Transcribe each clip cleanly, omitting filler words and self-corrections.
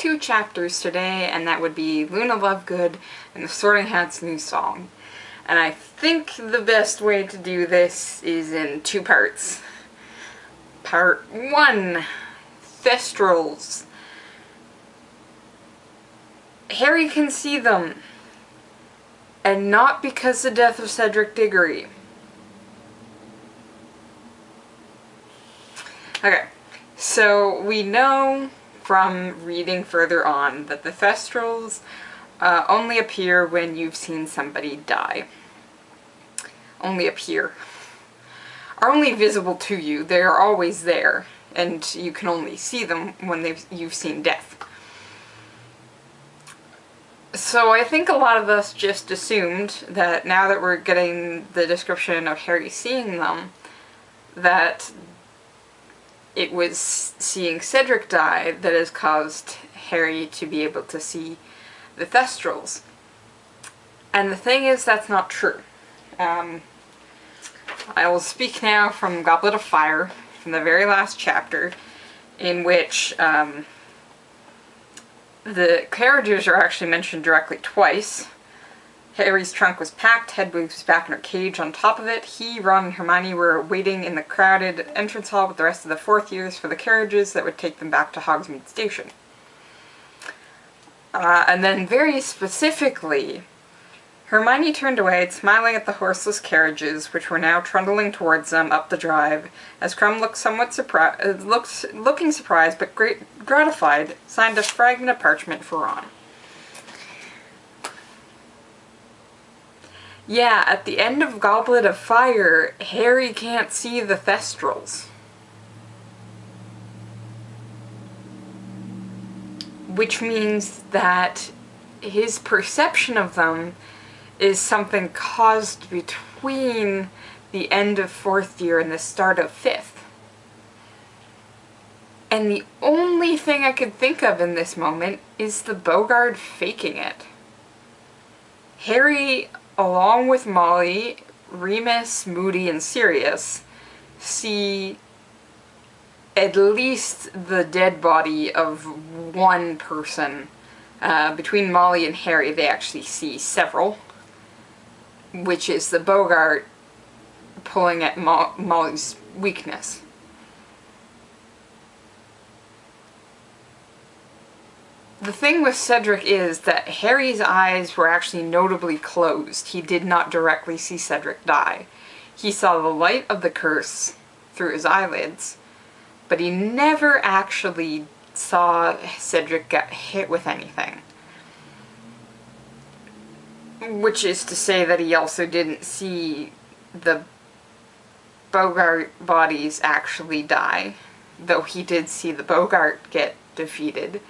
2 chapters today, and that would be Luna Lovegood and the Sorting Hat's new song. And I think the best way to do this is in 2 parts. Part 1, Thestrals. Harry can see them, and not because the death of Cedric Diggory. Okay, so we know from reading further on that the Thestrals only appear when you've seen somebody die. Only appear. Are only visible to you. They are always there, and you can only see them when you've seen death. So I think a lot of us just assumed that now that we're getting the description of Harry seeing them, that it was seeing Cedric die that has caused Harry to be able to see the Thestrals. And the thing is, that's not true. I will speak now from Goblet of Fire, from the very last chapter, in which the carriages are actually mentioned directly twice. Harry's trunk was packed, Hedwig was back in her cage on top of it. He, Ron, and Hermione were waiting in the crowded entrance hall with the rest of the 4th years for the carriages that would take them back to Hogsmeade Station. And then very specifically, Hermione turned away, smiling at the horseless carriages, which were now trundling towards them up the drive, as Crumb looked somewhat looking surprised but gratified, signed a fragment of parchment for Ron. Yeah, at the end of Goblet of Fire, Harry can't see the Thestrals. Which means that his perception of them is something caused between the end of 4th year and the start of 5th. And the only thing I could think of in this moment is the Bogart faking it. Harry, along with Molly, Remus, Moody, and Sirius, see at least the dead body of one person. Between Molly and Harry, they actually see several, which is the Bogart pulling at Molly's weakness. The thing with Cedric is that Harry's eyes were actually notably closed. He did not directly see Cedric die. He saw the light of the curse through his eyelids, but he never actually saw Cedric get hit with anything. Which is to say that he also didn't see the Bogart bodies actually die, though he did see the Bogart get defeated.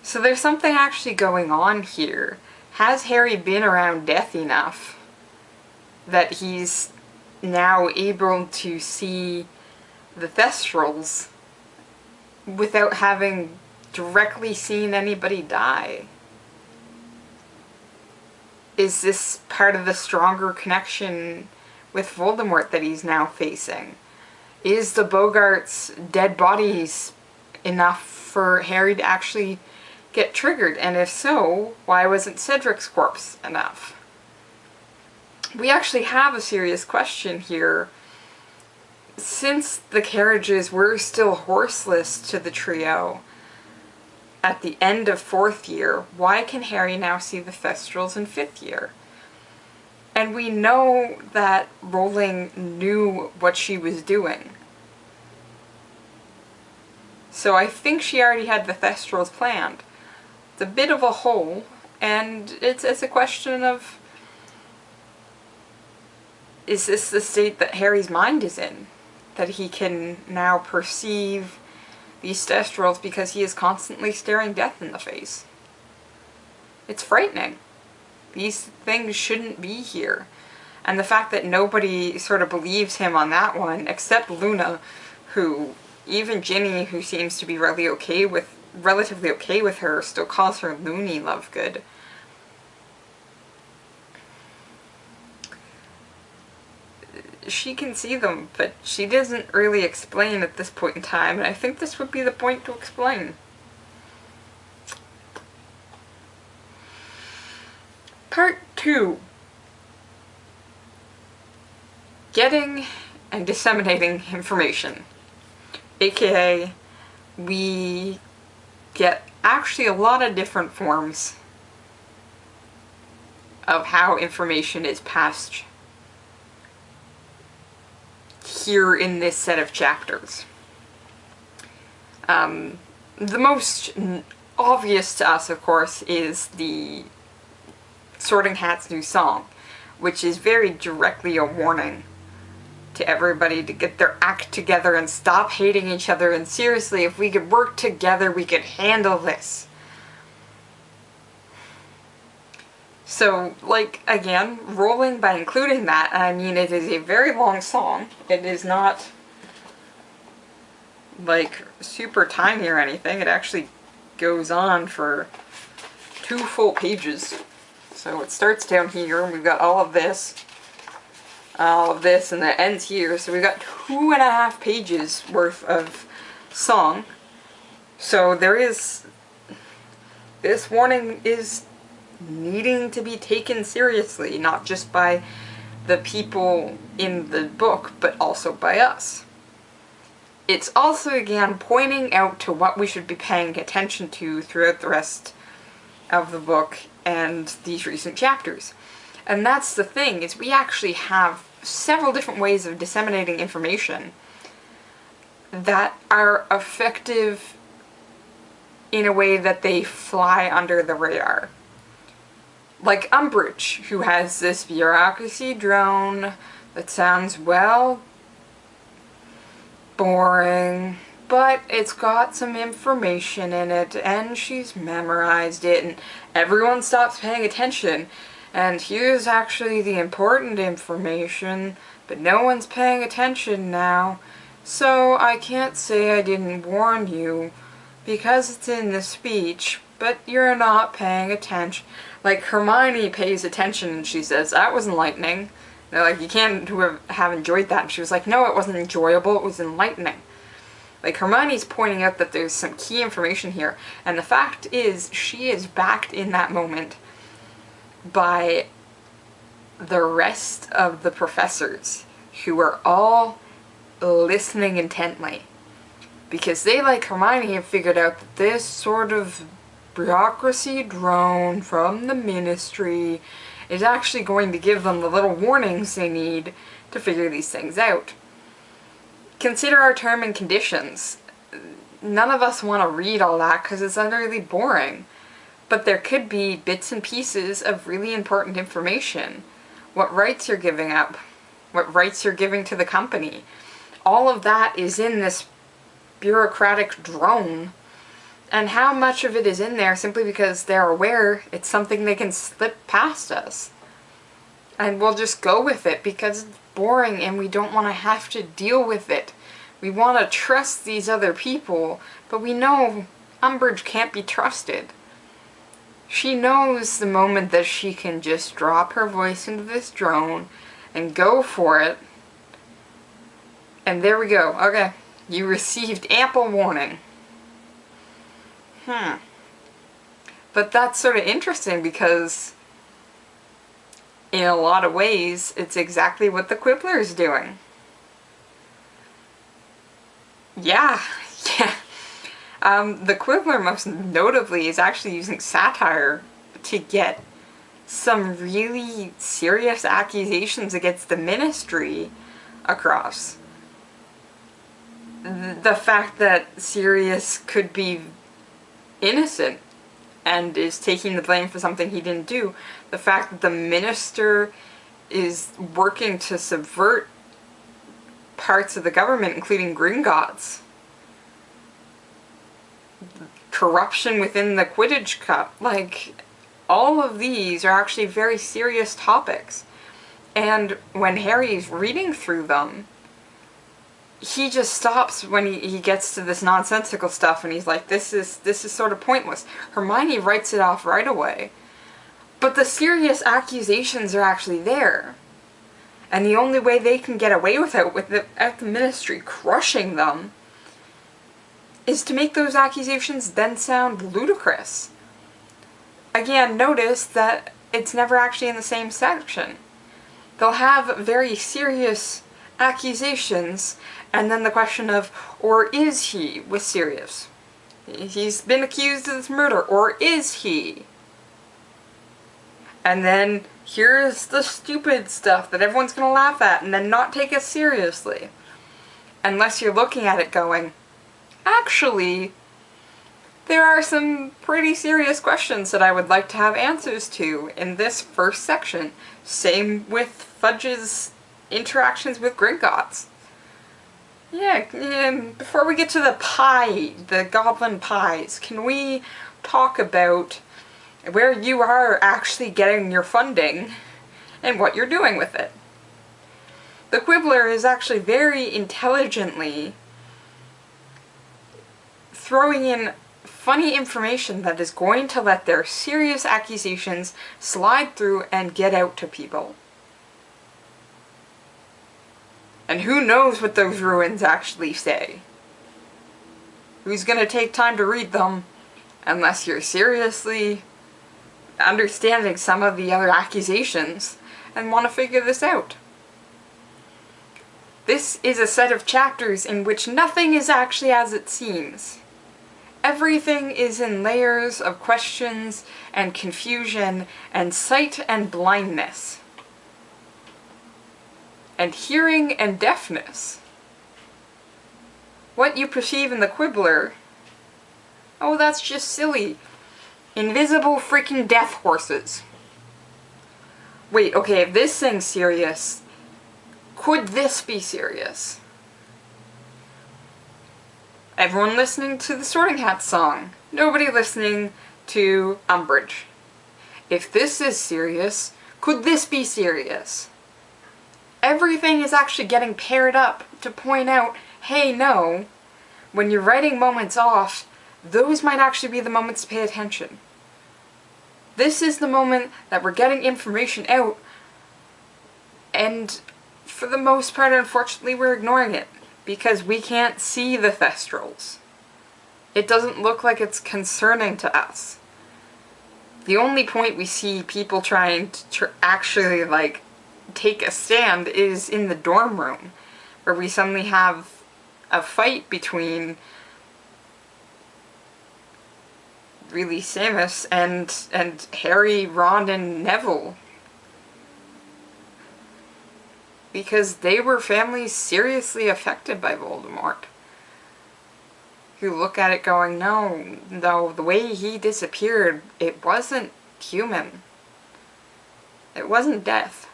So there's something actually going on here. Has Harry been around death enough that he's now able to see the Thestrals without having directly seen anybody die? Is this part of the stronger connection with Voldemort that he's now facing? Is the Bogart's dead bodies enough for Harry to actually get triggered? And if so, why wasn't Cedric's corpse enough? We actually have a serious question here. Since the carriages were still horseless to the trio at the end of 4th year, why can Harry now see the Thestrals in 5th year? And we know that Rowling knew what she was doing. So I think she already had the Thestrals planned. It's a bit of a hole, and it's a question of, is this the state that Harry's mind is in? That he can now perceive these Thestrals because he is constantly staring death in the face. It's frightening. These things shouldn't be here. And the fact that nobody sort of believes him on that one, except Luna, who, even Ginny, who seems to be relatively okay with her, still calls her Loony Lovegood. She can see them, but she doesn't really explain at this point in time, and I think this would be the point to explain. Part 2. Getting and disseminating information. AKA, we get actually a lot of different forms of how information is passed here in this set of chapters. The most obvious to us, of course, is the Sorting Hat's new song, which is very directly a warning to everybody to get their act together and stop hating each other, and seriously, if we could work together, we could handle this. So, like, again, rolling by including that, and I mean, it is a very long song. It is not, like, super tiny or anything. It actually goes on for 2 full pages. So it starts down here, and we've got all of this, and it ends here. So we've got 2.5 pages worth of song. So there is, this warning is needing to be taken seriously, not just by the people in the book, but also by us. It's also, again, pointing out to what we should be paying attention to throughout the rest of the book and these recent chapters. And that's the thing, is we actually have several different ways of disseminating information that are effective in a way that they fly under the radar. Like Umbridge, who has this bureaucracy drone that sounds, well, boring, but it's got some information in it, and she's memorized it, and everyone stops paying attention, and here's actually the important information, but no one's paying attention now, so I can't say I didn't warn you, because it's in the speech, but you're not paying attention. Like, Hermione pays attention, and she says, that was enlightening. They're like, you can't have enjoyed that. And she was like, no, it wasn't enjoyable, it was enlightening. Like, Hermione's pointing out that there's some key information here, and the fact is, she is backed in that moment by the rest of the professors, who are all listening intently. Because they, like Hermione, have figured out that this sort of bureaucracy drone from the ministry is actually going to give them the little warnings they need to figure these things out. Consider our term and conditions. None of us want to read all that because it's utterly boring. But there could be bits and pieces of really important information. What rights you're giving up. What rights you're giving to the company. All of that is in this bureaucratic drone. And how much of it is in there simply because they're aware it's something they can slip past us. And we'll just go with it because it's boring and we don't want to have to deal with it. We want to trust these other people, but we know Umbridge can't be trusted. She knows the moment that she can just drop her voice into this drone and go for it. And there we go. Okay, you received ample warning. But that's sort of interesting because in a lot of ways it's exactly what the Quibbler is doing. Yeah. The Quibbler most notably is actually using satire to get some really serious accusations against the ministry across. The fact that Sirius could be innocent and is taking the blame for something he didn't do. The fact that the minister is working to subvert parts of the government, including Gringotts. Corruption within the Quidditch Cup. Like, all of these are actually very serious topics. And when Harry's reading through them, he just stops when he gets to this nonsensical stuff and he's like, this is sort of pointless. Hermione writes it off right away. But the serious accusations are actually there. And the only way they can get away with it without the ministry crushing them is to make those accusations then sound ludicrous. Again, notice that it's never actually in the same section. They'll have very serious accusations, and then the question of, or is he with Sirius? He's been accused of this murder, or is he? And then here's the stupid stuff that everyone's gonna laugh at and then not take us seriously. Unless you're looking at it going, actually, there are some pretty serious questions that I would like to have answers to in this first section. Same with Fudge's interactions with Gringotts. Yeah, before we get to the goblin pies, can we talk about where you are actually getting your funding and what you're doing with it? The Quibbler is actually very intelligently throwing in funny information that is going to let their serious accusations slide through and get out to people. And who knows what those ruins actually say? Who's gonna take time to read them unless you're seriously understanding some of the other accusations and want to figure this out? This is a set of chapters in which nothing is actually as it seems. Everything is in layers of questions and confusion and sight and blindness. And hearing and deafness. What you perceive in the Quibbler, oh, that's just silly. Invisible freaking death horses. Wait, okay, if this thing's serious, could this be serious? Everyone listening to the Sorting Hat song. Nobody listening to Umbridge. If this is serious, could this be serious? Everything is actually getting paired up to point out, hey, no, when you're writing moments off, those might actually be the moments to pay attention. This is the moment that we're getting information out, and for the most part, unfortunately, we're ignoring it, because we can't see the Thestrals. It doesn't look like it's concerning to us. The only point we see people trying to actually, like, take a stand is in the dorm room, where we suddenly have a fight between really Samus and Harry, Ron, and Neville. Because they were families seriously affected by Voldemort. Who look at it going, no, the way he disappeared, it wasn't human. It wasn't death.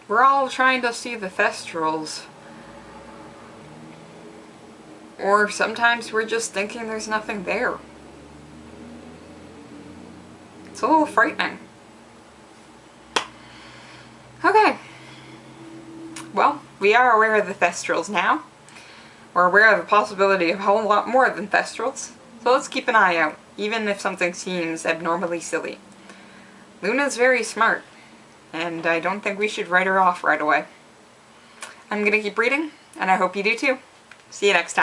We're all trying to see the Thestrals. Or sometimes we're just thinking there's nothing there. It's a little frightening. Okay. Well, we are aware of the Thestrals now. We're aware of the possibility of a whole lot more than Thestrals. So let's keep an eye out, even if something seems abnormally silly. Luna's very smart, and I don't think we should write her off right away. I'm gonna keep reading, and I hope you do too. See you next time.